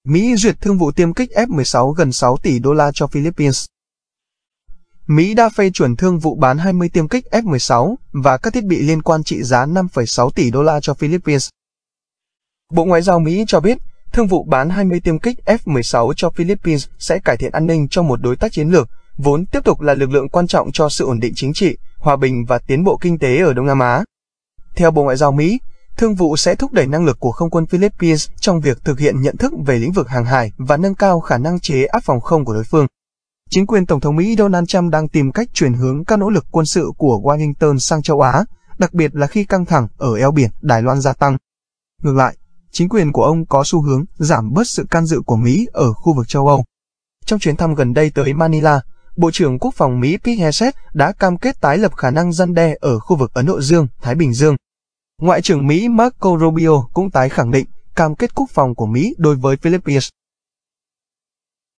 Mỹ duyệt thương vụ tiêm kích F-16 gần 6 tỷ đô la cho Philippines. Mỹ đã phê chuẩn thương vụ bán 20 tiêm kích F-16 và các thiết bị liên quan trị giá 5,6 tỷ đô la cho Philippines. Bộ Ngoại giao Mỹ cho biết, thương vụ bán 20 tiêm kích F-16 cho Philippines sẽ cải thiện an ninh cho một đối tác chiến lược, vốn tiếp tục là lực lượng quan trọng cho sự ổn định chính trị, hòa bình và tiến bộ kinh tế ở Đông Nam Á. Theo Bộ Ngoại giao Mỹ, thương vụ sẽ thúc đẩy năng lực của không quân Philippines trong việc thực hiện nhận thức về lĩnh vực hàng hải và nâng cao khả năng chế áp phòng không của đối phương. Chính quyền Tổng thống Mỹ Donald Trump đang tìm cách chuyển hướng các nỗ lực quân sự của Washington sang châu Á, đặc biệt là khi căng thẳng ở eo biển Đài Loan gia tăng. Ngược lại, chính quyền của ông có xu hướng giảm bớt sự can dự của Mỹ ở khu vực châu Âu. Trong chuyến thăm gần đây tới Manila, Bộ trưởng Quốc phòng Mỹ Pete Hegseth đã cam kết tái lập khả năng răn đe ở khu vực Ấn Độ Dương, Thái Bình Dương. Ngoại trưởng Mỹ Marco Rubio cũng tái khẳng định cam kết quốc phòng của Mỹ đối với Philippines.